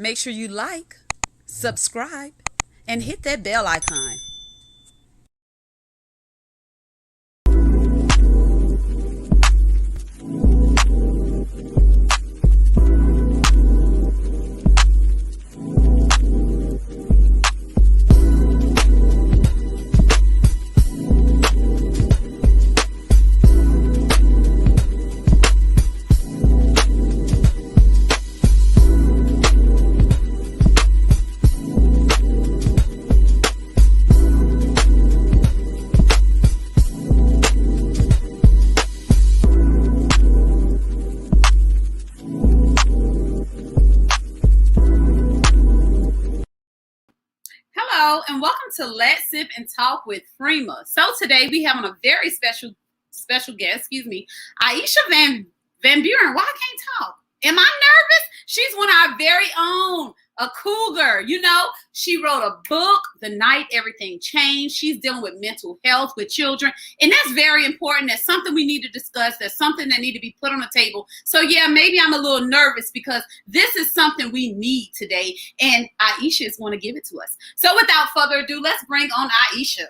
Make sure you like, subscribe, and hit that bell icon. Hello, and welcome to Let's Sip and Talk with Frema. So today we have on a very special guest, Ayisha Van-Buren. Why I can't talk? Am I nervous? She's one of our very own, a cougar. You know, she wrote a book, The Night Everything Changed. She's dealing with mental health with children, and that's very important. That's something we need to discuss. That's something that need to be put on the table. So yeah, maybe I'm a little nervous because this is something we need today, and Ayisha is going to give it to us. So without further ado, let's bring on Ayisha.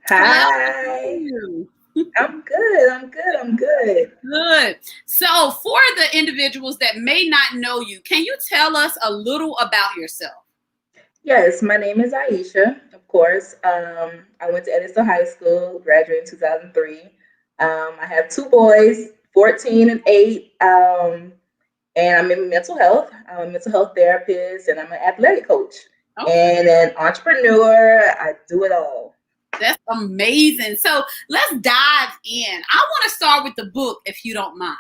Hi. I'm good. Good. So for the individuals that may not know you, can you tell us a little about yourself? Yes, my name is Ayisha, of course. I went to Edison High School, graduated in 2003. I have two boys, 14 and 8, and I'm in mental health. I'm a mental health therapist, and I'm an athletic coach and an entrepreneur. I do it all. That's amazing. So let's dive in. I want to start with the book, if you don't mind.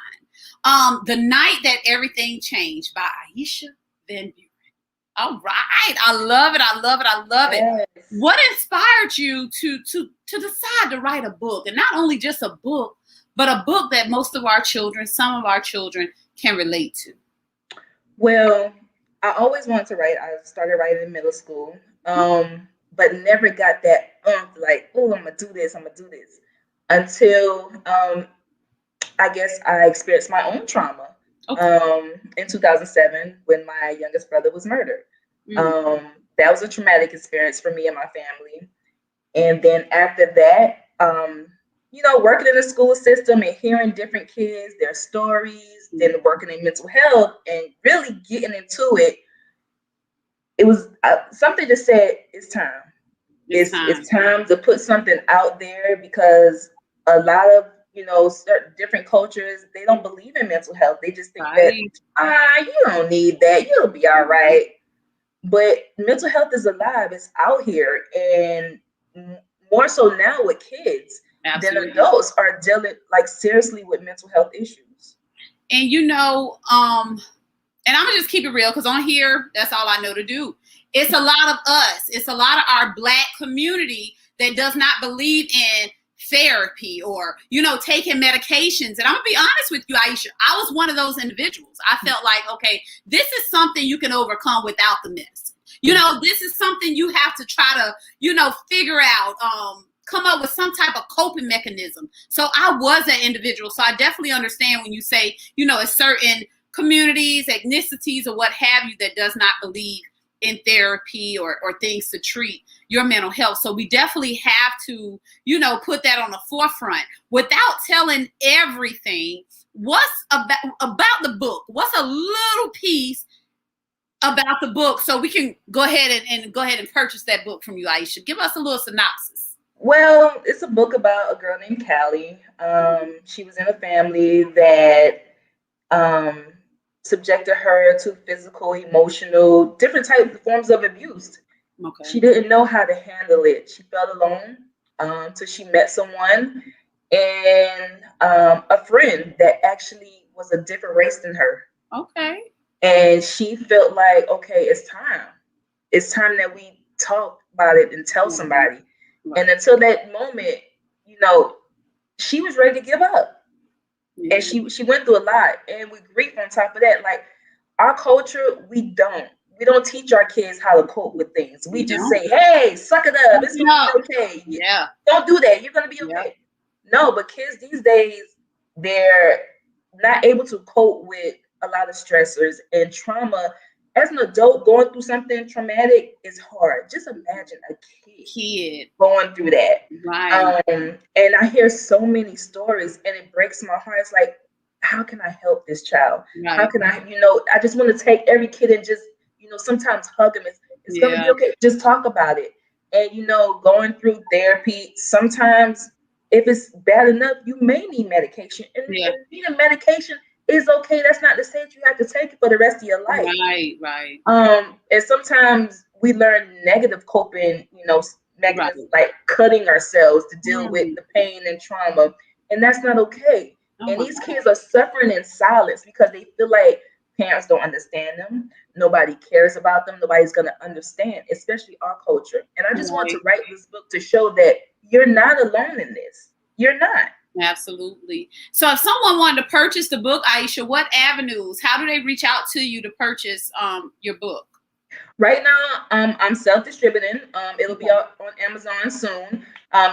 The Night That Everything Changed by Ayisha Van-Buren. All right. I love it. Yes. What inspired you to decide to write a book? And not only just a book, but a book that most of our children, some of our children can relate to? Well, I always wanted to write. I started writing in middle school. But never got that like, oh, I'm gonna do this until I guess I experienced my own trauma in 2007 when my youngest brother was murdered. That was a traumatic experience for me and my family. And then after that, working in the school system and hearing different kids, their stories, then working in mental health and really getting into it, it was something that said it's time. It's time to put something out there because a lot of certain different cultures, they don't believe in mental health. They just think that you don't need that, you'll be all right. But mental health is alive. It's out here, and more so now with kids than adults are dealing like seriously with mental health issues. And and I'm gonna just keep it real because on here, that's all I know to do. It's a lot of us. It's a lot of our Black community that does not believe in therapy or, taking medications. And I'm gonna be honest with you, Ayisha, I was one of those individuals. I felt like, okay, this is something you can overcome without the medicine. This is something you have to try to, figure out, come up with some type of coping mechanism. So I was that individual. So I definitely understand when you say, it's certain communities, ethnicities, or what have you that does not believe in therapy or things to treat your mental health. So we definitely have to, put that on the forefront without telling everything. What's about the book? What's a little piece about the book so we can go ahead and purchase that book from you, Ayisha? Give us a little synopsis. Well, it's a book about a girl named Callie. She was in a family that subjected her to physical, emotional, different types of forms of abuse. Okay. She didn't know how to handle it. She felt alone till she met someone and a friend that actually was a different race than her. Okay. And she felt like, okay, it's time. It's time that we talk about it and tell somebody. Right. And until that moment, she was ready to give up. Yeah. And she went through a lot, and with grief on top of that, like our culture, we don't teach our kids how to cope with things. We just say, hey, suck it up. It's gonna be okay. Yeah. Don't do that. You're gonna be okay. Yeah. No, but kids these days, they're not able to cope with a lot of stressors and trauma. As an adult, going through something traumatic is hard. Just imagine a kid going through that. Right. And I hear so many stories, and it breaks my heart. It's like, how can I help this child? How Right. can I, I just want to take every kid and just, sometimes hug them. It's going to be Yeah. okay. Just talk about it. And, going through therapy, sometimes if it's bad enough, you may need medication. Yeah. And needing medication is okay. That's not to say that you have to take it for the rest of your life. Right. Right. And sometimes we learn negative coping, Right. mechanisms like cutting ourselves to deal with Mm. the pain and trauma, and that's not okay. Oh And my these God. kids are suffering in silence because they feel like parents don't understand them, nobody cares about them, nobody's gonna understand, especially our culture. And I just want to Right. write this book to show that you're not alone in this. You're not. Absolutely. So if someone wanted to purchase the book, Ayisha, what avenues? How do they reach out to you to purchase your book? Right now, I'm self-distributing. It'll be out on Amazon soon.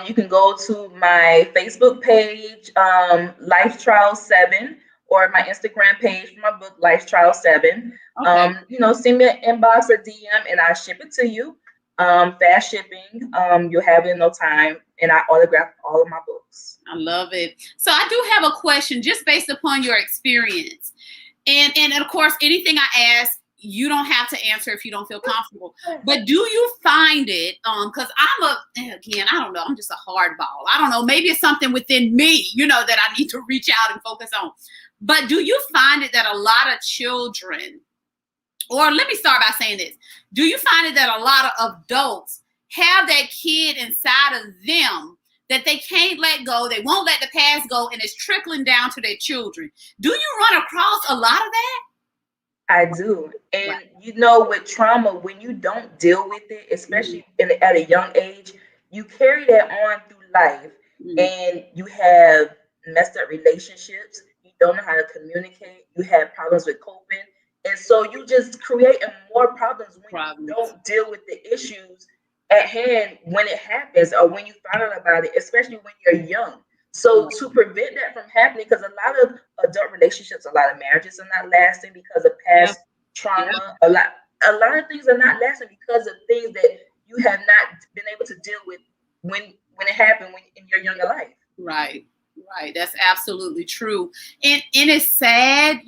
You can go to my Facebook page, Life Trial 7, or my Instagram page for my book, Life Trial 7. Okay. Send me an inbox or DM, and I ship it to you. Fast shipping. You'll have it in no time, and I autograph all of my books. I love it. So I do have a question just based upon your experience. And of course, anything I ask, you don't have to answer if you don't feel comfortable. But do you find it, because again, I don't know, I'm just a hardball. I don't know, maybe it's something within me, that I need to reach out and focus on. But do you find it that a lot of children, or let me start by saying this, do you find it that a lot of adults have that kid inside of them that they can't let go, they won't let the past go, and it's trickling down to their children? Do you run across a lot of that? I do. And with trauma, when you don't deal with it, especially at a young age, you carry that on through life, and you have messed up relationships. You don't know how to communicate. You have problems with coping. And so you just create more problems when you don't deal with the issues at hand when it happens or when you find out about it, especially when you're young. So to prevent that from happening, because a lot of adult relationships, a lot of marriages are not lasting because of past trauma. A lot of things are not lasting because of things that you have not been able to deal with when it happened in your younger life. Right. That's absolutely true. And it's sad,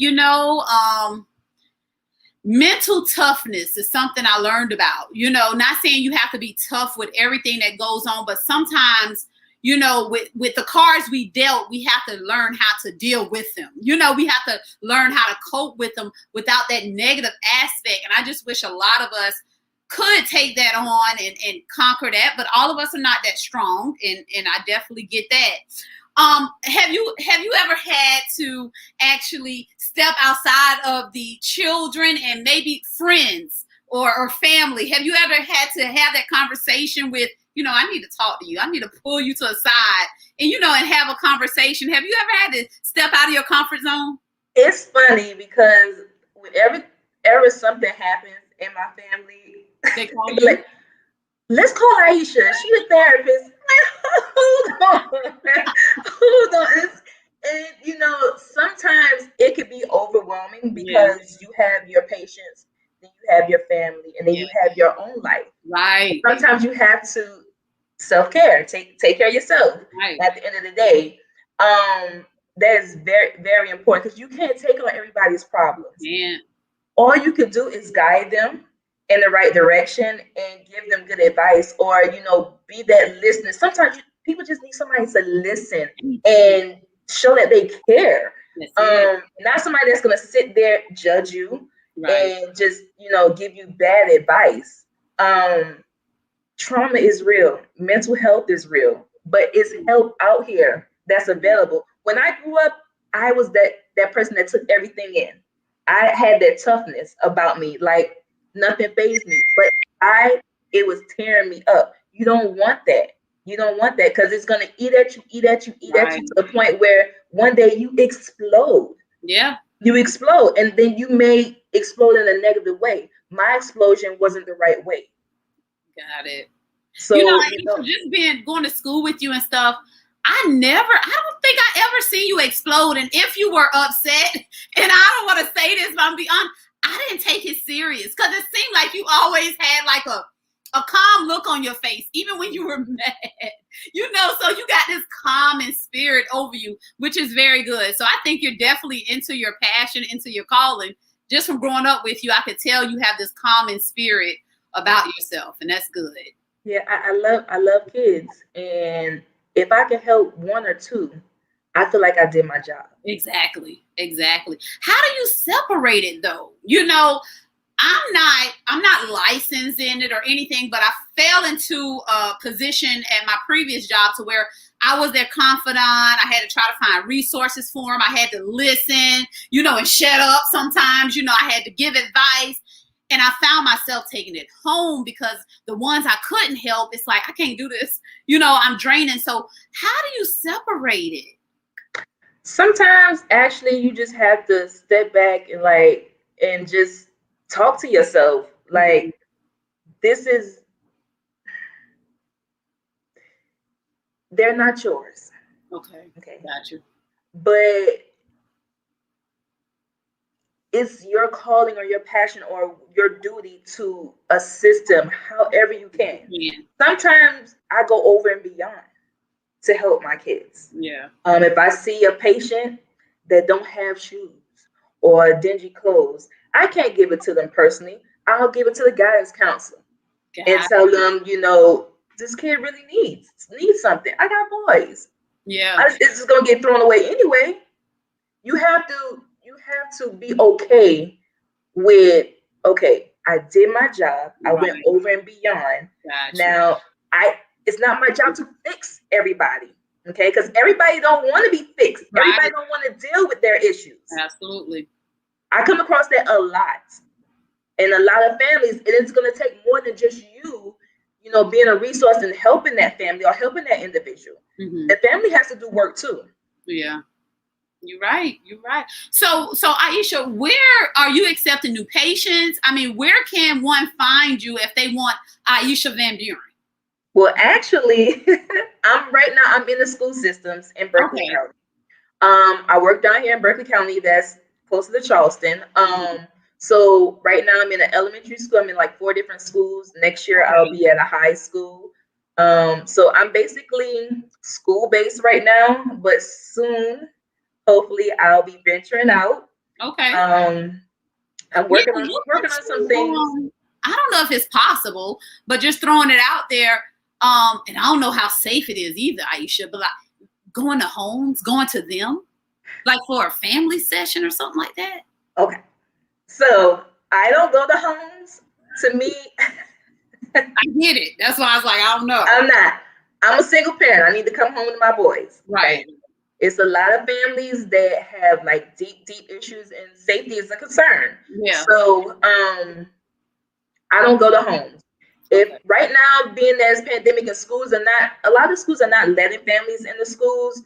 mental toughness is something I learned about, not saying you have to be tough with everything that goes on, but sometimes, with the cards we dealt, we have to learn how to deal with them. We have to learn how to cope with them without that negative aspect. And I just wish a lot of us could take that on and conquer that, but all of us are not that strong. And I definitely get that. Have you ever had to actually step outside of the children and maybe friends or family? Have you ever had to have that conversation with, I need to talk to you. I need to pull you to a side and, and have a conversation. Have you ever had to step out of your comfort zone? It's funny because whenever something happens in my family, they call you? Like, let's call Ayisha. She's a therapist. Hold on. And sometimes it could be overwhelming because you have your patients, then you have your family, and then you have your own life. Right. Sometimes you have to self-care, take care of yourself. Right. At the end of the day, that is very, very important because you can't take on everybody's problems. Yeah. All you can do is guide them in the right direction and give them good advice, or be that listener. Sometimes people just need somebody to listen and show that they care. Not somebody that's going to sit there, judge you, and just give you bad advice. Trauma is real, mental health is real, but it's help out here that's available. When I grew up, I was that person that took everything in. I had that toughness about me, like nothing fazed me, but it was tearing me up. You don't want that. You don't want that because it's going to eat at you to the point where one day you explode. Yeah. You explode, and then you may explode in a negative way. My explosion wasn't the right way. Got it. So just going to school with you and stuff, I don't think I ever seen you explode. And if you were upset, and I don't want to say this, but I'm be honest, I didn't take it serious because it seemed like you always had like a calm look on your face, even when you were mad, so you got this calm and spirit over you, which is very good. So I think you're definitely into your passion, into your calling. Just from growing up with you, I could tell you have this calm and spirit about yourself, and that's good. Yeah, I love kids, and if I can help one or two, I feel like I did my job. Exactly. How do you separate it though? I'm not licensed in it or anything, but I fell into a position at my previous job to where I was their confidant. I had to try to find resources for them. I had to listen, and shut up sometimes. I had to give advice. And I found myself taking it home because the ones I couldn't help, it's like, I can't do this. I'm draining. So how do you separate it? Sometimes actually you just have to step back and just talk to yourself. Like, they're not yours. Okay. Okay. Got you. But it's your calling or your passion or your duty to assist them however you can. Yeah. Sometimes I go over and beyond to help my kids. Yeah. If I see a patient that don't have shoes or dingy clothes, I can't give it to them personally. I'll give it to the guidance counselor and tell them, this kid really needs something. I got boys. Yeah. It's just gonna get thrown away anyway. You have to be okay with, okay, I did my job. I went over and beyond. Gotcha. Now it's not my job to fix everybody. Okay, because everybody don't want to be fixed. Right. Everybody don't want to deal with their issues. Absolutely. I come across that a lot. In a lot of families, it is going to take more than just you, being a resource and helping that family or helping that individual. Mm-hmm. The family has to do work too. Yeah. You're right. So Ayisha, where are you accepting new patients? I mean, where can one find you if they want Ayisha Van-Buren? Well, actually, I'm in the school systems in Berkeley County. I work down here in Berkeley County, that's closer to Charleston. So right now I'm in an elementary school. I'm in like 4 different schools. Next year I'll be at a high school. So I'm basically school-based right now, but soon, hopefully, I'll be venturing out. Okay. I'm working on some things. I don't know if it's possible, but just throwing it out there. And I don't know how safe it is either, Ayisha, but like going to homes, going to them, like for a family session or something like that. Okay. So I don't go to homes. To me, I get it. That's why I was like, I don't know. I'm not. I'm a single parent. I need to come home to my boys. Right. Okay? It's a lot of families that have like deep issues, and safety is a concern. Yeah. So I don't go to homes. If right now, being there's pandemic and a lot of schools are not letting families in the schools.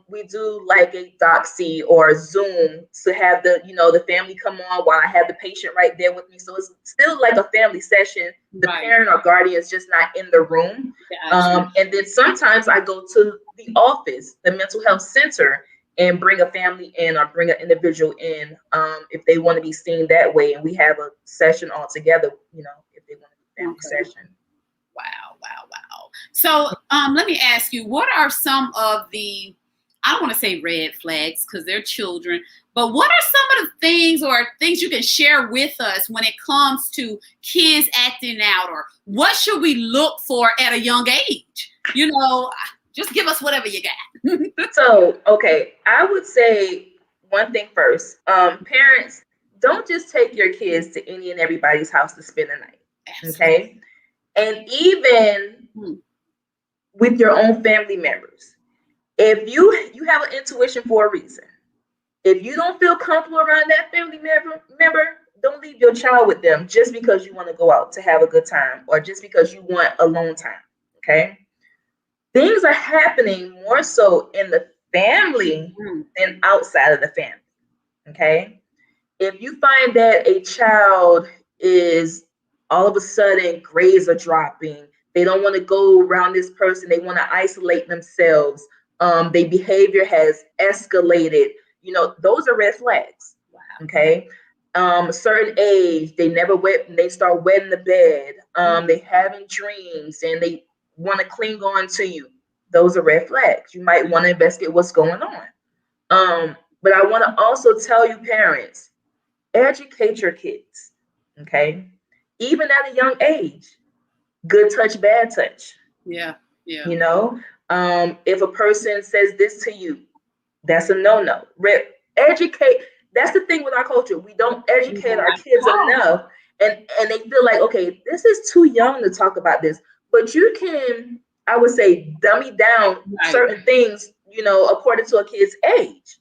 We do like a doxy or Zoom to have the family come on while I have the patient right there with me. So it's still like a family session. The parent or guardian is just not in the room. And then sometimes I go to the office, the mental health center, and bring a family in or bring an individual in if they want to be seen that way. And we have a session all together, if they want to be family session. Wow. So let me ask you, what are some of the, I don't want to say red flags because they're children, but what are some of the things you can share with us when it comes to kids acting out, or what should we look for at a young age? Just give us whatever you got. So, okay, I would say one thing first. Parents, don't just take your kids to any and everybody's house to spend the night. Okay? And even with your own family members, if you have an intuition for a reason, if you don't feel comfortable around that family member, don't leave your child with them just because you want to go out to have a good time or just because you want alone time. Okay? Things are happening more so in the family than outside of the family. Okay? If you find that a child is all of a sudden grades are dropping, They don't want to go around this person. They want to isolate themselves. Their behavior has escalated. You know, those are red flags. Wow. Okay. A certain age, they never wet. They start wetting the bed. They having dreams and they want to cling on to you. Those are red flags. You might want to investigate what's going on. But I want to also tell you, parents, educate your kids. Okay, even at a young age, good touch, bad touch. Yeah. Yeah. You know, if a person says this to you, that's a no-no. Educate. That's the thing with our culture. We don't educate our kids enough, and they feel like, okay, this is too young to talk about this. But you can, I would say, dummy down certain things, you know, according to a kid's age.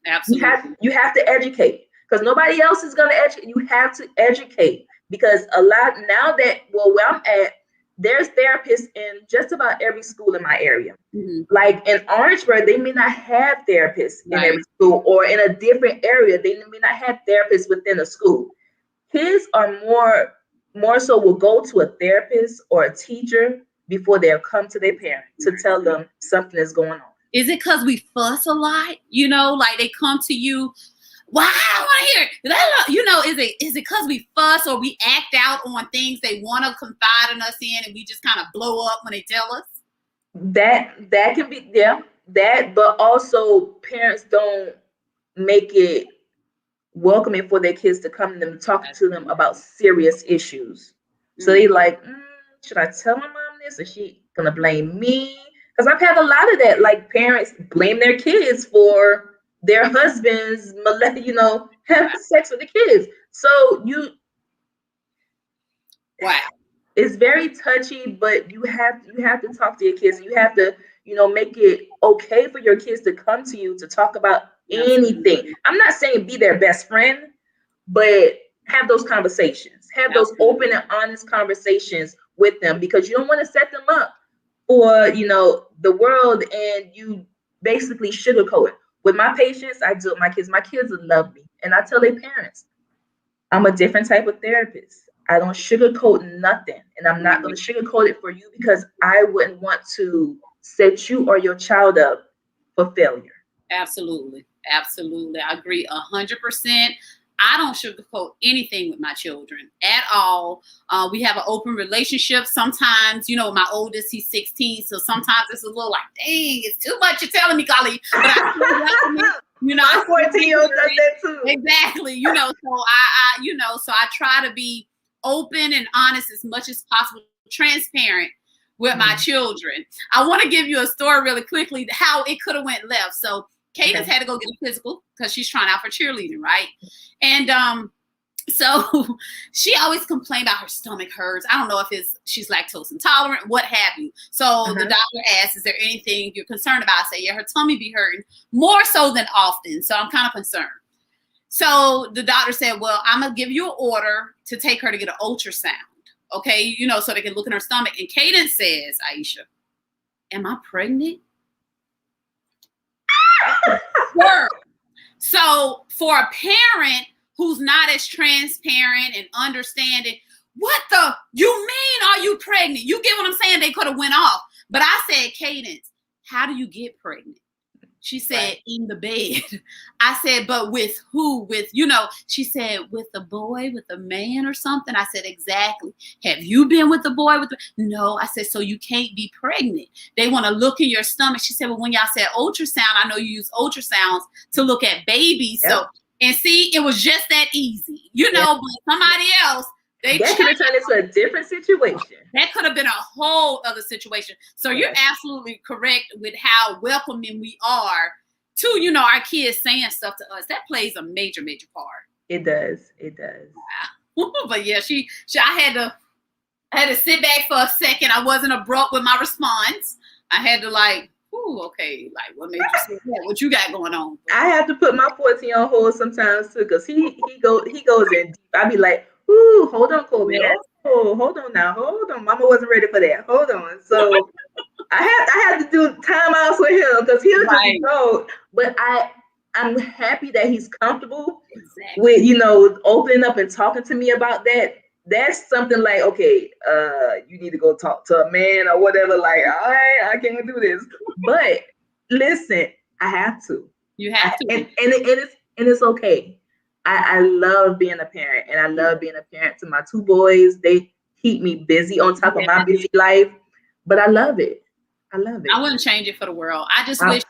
Absolutely. You have to educate because nobody else is going to educate. You have to educate because a lot now that, well, where I'm at, there's therapists in just about every school in my area. Like in Orangeburg, they may not have therapists in every school, or in a different area, they may not have therapists within a school. Kids are more so will go to a therapist or a teacher before they'll come to their parent to tell them something is going on. Is it because we fuss a lot? You know, like they come to you, well, I don't want to hear it. You know, is it because we fuss or we act out on things they want to confide in us in and we just kind of blow up when they tell us? That can be, yeah, that, but also parents don't make it welcoming for their kids to come to them, talking to them about serious issues. So they like, should I tell my mom this? Is she gonna blame me? Because I've had a lot of that, like parents blame their kids for their husbands, you know, having sex with the kids. So wow, it's very touchy, but you have to talk to your kids. And you have to, you know, make it okay for your kids to come to you to talk about anything. I'm not saying be their best friend, but have those conversations. Have those open and honest conversations with them, because you don't want to set them up for, you know, the world and you basically sugarcoat it. With my patients, I do it with my kids. My kids love me. And I tell their parents, I'm a different type of therapist. I don't sugarcoat nothing. And I'm not going to sugarcoat it for you because I wouldn't want to set you or your child up for failure. Absolutely. Absolutely. I agree 100%. I don't sugarcoat anything with my children at all. We have an open relationship. Sometimes, you know, my oldest, he's 16. So sometimes it's a little like, dang, it's too much you're telling me, Golly. But I you know, my 14-year-old does that too. Exactly. You know, so I try to be open and honest as much as possible, transparent with my children. I want to give you a story really quickly, how it could have went left. So Cadence had to go get a physical because she's trying out for cheerleading, right? And so she always complained about her stomach hurts. I don't know if she's lactose intolerant, what have you. So the doctor asked, is there anything you're concerned about? I say, yeah, her tummy be hurting more so than often. So I'm kind of concerned. So the doctor said, well, I'm going to give you an order to take her to get an ultrasound. Okay, you know, so they can look in her stomach. And Cadence says, Ayisha, am I pregnant? So for a parent who's not as transparent and understanding, what the, you mean, are you pregnant? You get what I'm saying? They could have went off. But I said, Cadence, how do you get pregnant? She said, in the bed. I said, but with who? With, you know, she said, with a boy, with a man or something. I said, exactly. Have you been with a boy? No. I said, so you can't be pregnant. They want to look in your stomach. She said, well, when y'all said ultrasound, I know you use ultrasounds to look at babies. Yep. So, and see, it was just that easy, you know, but somebody else, that could have turned into a different situation. That could have been a whole other situation. So you're absolutely correct with how welcoming we are to, you know, our kids saying stuff to us. That plays a major, major part. It does. It does. Wow. But yeah, I had to sit back for a second. I wasn't abrupt with my response. I had to like, okay, like what made you say that? What you got going on? I have to put my 14 on hold sometimes too, because he goes in deep. I be like, ooh, hold on, Colby. Yes. Oh, hold on now. Hold on. Mama wasn't ready for that. Hold on. So I had to do timeouts with him because he'll just go. But I'm happy that he's comfortable with, you know, opening up and talking to me about that that's something like, okay, you need to go talk to a man or whatever. Like, all right, I can't do this. But listen, I have to. You have to. And it's okay. I love being a parent, and I love being a parent to my two boys. They keep me busy on top of my busy life, but I love it. I love it. I wouldn't change it for the world. I just wish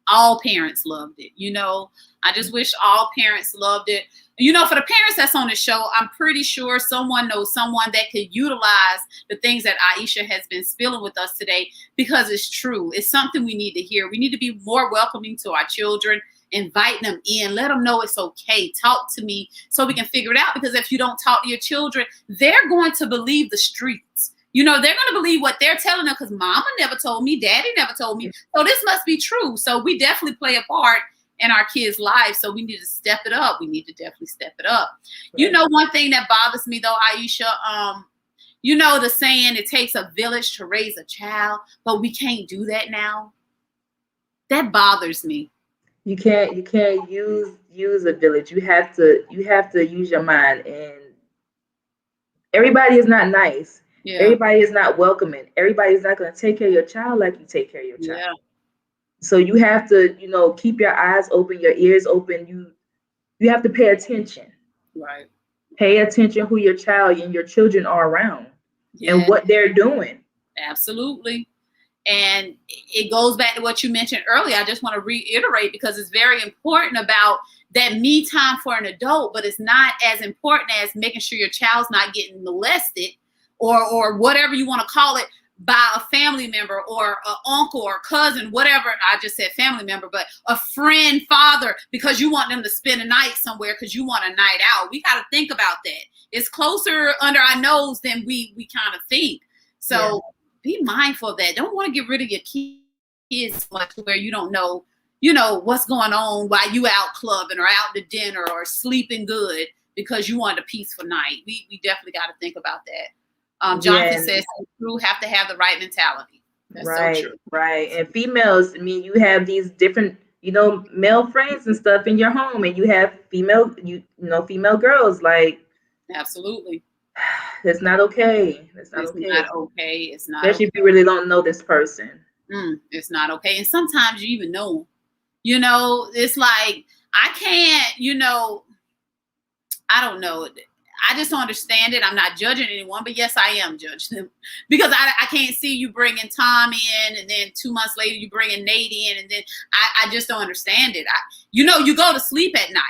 all parents loved it. You know, I just wish all parents loved it. You know, for the parents that's on the show, I'm pretty sure someone knows someone that could utilize the things that Ayisha has been spilling with us today, because it's true. It's something we need to hear. We need to be more welcoming to our children, invite them in, let them know it's okay. Talk to me so we can figure it out. Because if you don't talk to your children, they're going to believe the streets. You know, they're going to believe what they're telling them, because mama never told me, daddy never told me. So this must be true. So we definitely play a part in our kids' lives. So we need to step it up. We need to definitely step it up. Right. You know, one thing that bothers me though, Ayisha, you know, the saying, it takes a village to raise a child, but we can't do that now. That bothers me. You can't use a village. You have to use your mind, and everybody is not nice. Yeah. Everybody is not welcoming. Everybody is not going to take care of your child like you take care of your child. Yeah. So you have to, you know, keep your eyes open, your ears open. You have to pay attention. Right. Pay attention who your child and your children are around, and what they're doing. Absolutely. And it goes back to what you mentioned earlier. I just want to reiterate, because it's very important about that me time for an adult, but it's not as important as making sure your child's not getting molested or whatever you want to call it by a family member or an uncle or cousin, whatever. I just said family member, but a friend, father, because you want them to spend a night somewhere because you want a night out. We got to think about that. It's closer under our nose than we kind of think. So be mindful of that. Don't want to get rid of your kids so much where you don't know, you know, what's going on while you out clubbing or out to dinner or sleeping good because you want a peaceful night. We definitely got to think about that. Jonathan says you have to have the right mentality. That's right, so true. Right. And females, I mean, you have these different, you know, male friends and stuff in your home, and you have female girls. Like, absolutely. It's not okay. It's not okay. It's not especially okay. if you really don't know this person. It's not okay. And sometimes you even know them. You know, it's like, I can't, you know, I don't know. I just don't understand it. I'm not judging anyone, but yes, I am judging them, because I can't see you bringing Tom in and then 2 months later you bringing Nate in, and then I just don't understand it. You know, you go to sleep at night.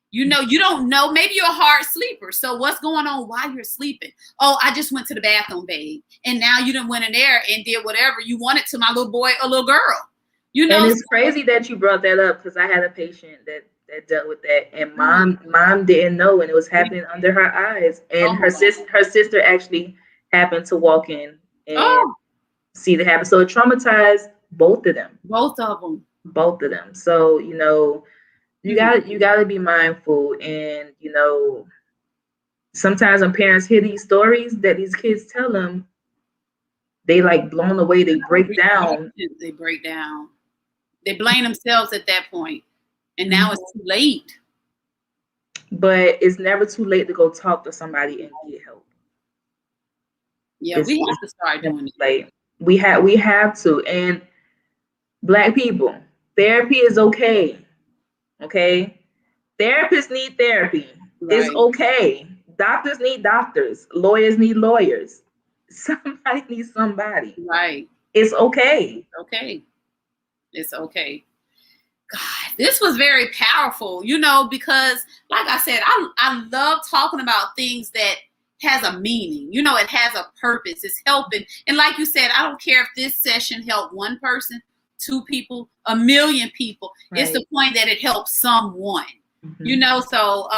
You know, you don't know. Maybe you're a hard sleeper. So what's going on while you're sleeping? Oh, I just went to the bathroom, babe. And now you done went in there and did whatever you wanted to my little boy or little girl. You know, and it's crazy that you brought that up, because I had a patient that dealt with that, and mom didn't know, and it was happening under her eyes. And her sister actually happened to walk in and see that happen. So it traumatized both of them. Both of them. So, you know, you gotta be mindful. And, you know, sometimes when parents hear these stories that these kids tell them, they like blown away. They break down. They blame themselves at that point. And now it's too late. But it's never too late to go talk to somebody and get help. Yeah, we have to start doing it. We have to. And Black people, therapy is okay. Okay? Therapists need therapy. Right. It's okay. Doctors need doctors. Lawyers need lawyers. Somebody needs somebody. Right. It's okay. It's okay. God, this was very powerful, you know, because like I said, I love talking about things that has a meaning. You know, it has a purpose. It's helping. And like you said, I don't care if this session helped one person, 2 people, 1 million people. Right. It's the point that it helps someone, you know. So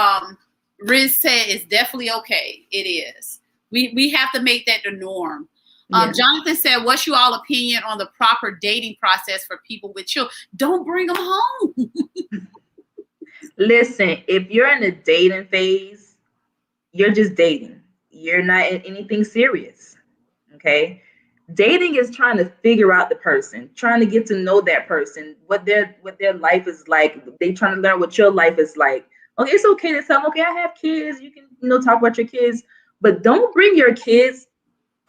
Riz said it's definitely okay. It is. We have to make that the norm. Jonathan said, what's your all opinion on the proper dating process for people with children? Don't bring them home. Listen, if you're in the dating phase, you're just dating. You're not in anything serious. Okay? Dating is trying to figure out the person, trying to get to know that person, what their life is like. They trying to learn what your life is like. Okay, it's okay to tell them, okay, I have kids. You can, you know, talk about your kids. but don't bring your kids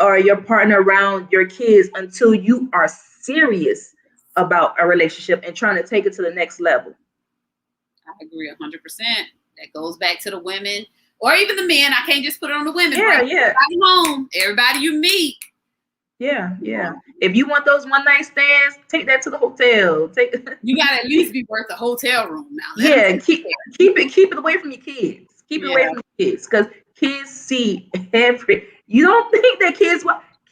or your partner around your kids until you are serious about a relationship and trying to take it to the next level. I agree 100%. That goes back to the women or even the men. I can't just put it on the women. Yeah, right? yeah. Everybody home, everybody you meet. Yeah, yeah. If you want those one night stands, take that to the hotel. You gotta at least be worth a hotel room now. Yeah, keep it away from your kids. Keep it away from your kids, because kids see every. You don't think that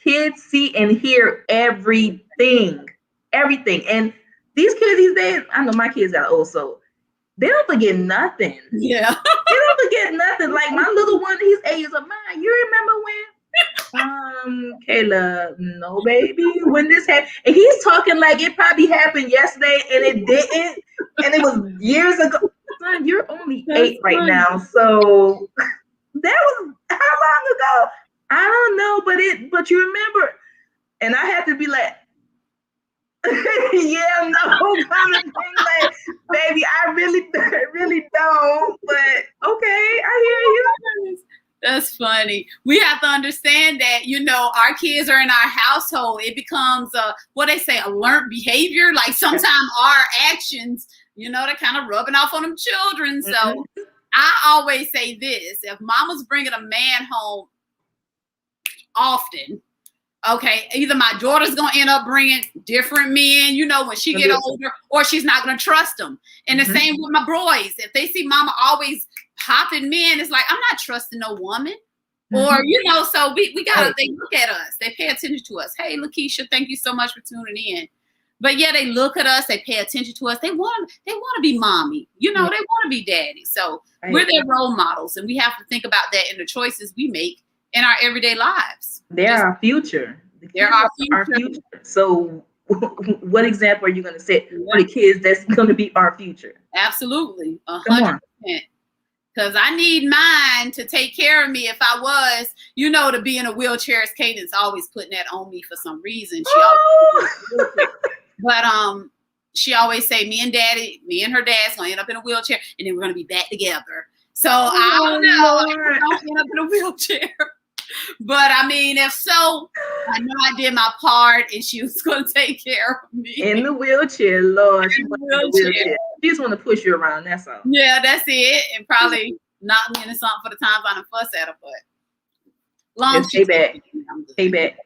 kids see and hear everything, and these kids these days. I know my kids got old, so they don't forget nothing. Yeah, they don't forget nothing. Like my little one, he's 8 years old. Man, you remember when? Kayla, no, baby. When this happened, and he's talking like it probably happened yesterday, and it didn't, and it was years ago. Son, you're only 8 right now, so that was how long ago? I don't know, but you remember, and I had to be like, yeah, no, kind of thing. Like, baby, I really don't, but okay, I hear you. That's funny. We have to understand that, our kids are in our household. It becomes what they say, a learned behavior. Like sometimes our actions, they're kind of rubbing off on them children. So I always say this: if mama's bringing a man home often, okay, either my daughter's going to end up bringing different men, when she get older, or she's not going to trust them. And the same with my boys. If they see mama always popping men, it's like, I'm not trusting no woman. Or, so we got to, they look at us. They pay attention to us. Hey, Lakeisha, thank you so much for tuning in. But yeah, they look at us. They pay attention to us. They want to be mommy. They want to be daddy. So we're their role models. And we have to think about that in the choices we make in our everyday lives. They're our future. They're our future. So what example are you going to set for the kids that's going to be our future? Absolutely. 100%. Because I need mine to take care of me. If I was, to be in a wheelchair, as Cadence always putting that on me for some reason. She always say, me and her dad's going to end up in a wheelchair, and then we're going to be back together. So I don't know. I don't end up in a wheelchair. But I mean, if so, I know I did my part, and she was going to take care of me. In the wheelchair, Lord. She just want to push you around, that's all. Yeah, that's it. And probably knock me into something for the times I done fuss at her, but long stay back. Stay back.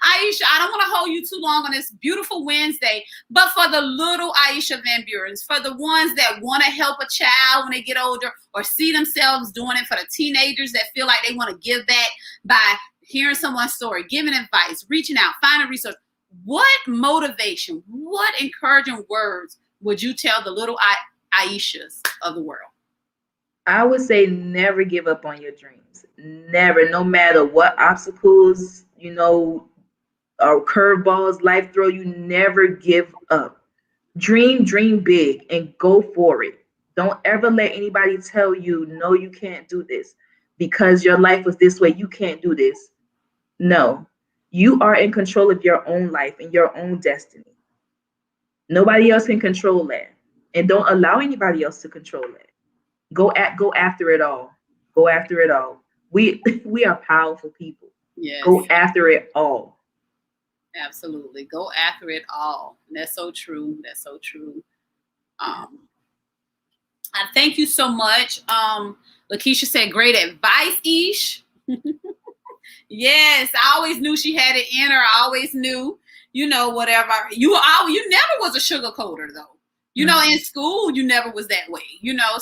Ayisha, I don't want to hold you too long on this beautiful Wednesday, but for the little Ayisha Van-Burens, for the ones that want to help a child when they get older or see themselves doing it, for the teenagers that feel like they want to give back by hearing someone's story, giving advice, reaching out, finding resources, what motivation, what encouraging words would you tell the little Ayishas of the world? I would say never give up on your dreams. Never, no matter what obstacles, or curveballs life throw you, never give up. Dream big and go for it. Don't ever let anybody tell you, no, you can't do this because your life was this way. You can't do this. No, you are in control of your own life and your own destiny. Nobody else can control that. And don't allow anybody else to control that. Go after it all. Go after it all. We are powerful people. Yes. Go after it all. Absolutely. Go after it all. And that's so true. That's so true. I thank you so much. Lakeisha said, great advice, Ish. Yes, I always knew she had it in her. I always knew, whatever. You never was a sugarcoater, though. In school, you never was that way,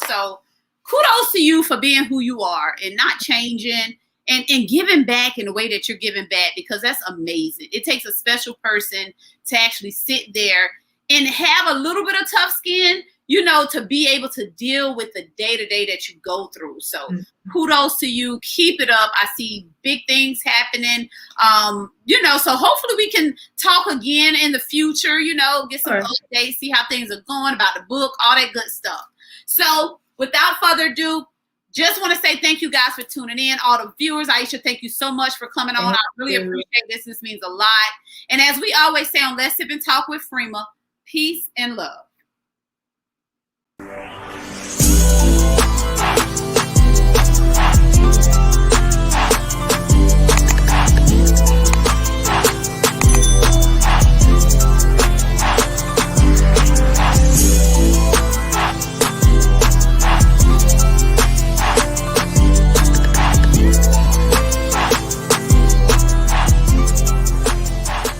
so kudos to you for being who you are and not changing and giving back in the way that you're giving back, because that's amazing. It takes a special person to actually sit there and have a little bit of tough skin, to be able to deal with the day-to-day that you go through. So kudos to you. Keep it up. I see big things happening. So hopefully we can talk again in the future, get some updates, see how things are going, about the book, all that good stuff. So without further ado, just want to say thank you guys for tuning in. All the viewers, Ayisha, thank you so much for coming on. I really appreciate this. This means a lot. And as we always say on Let's Sip and Talk with Frema, peace and love.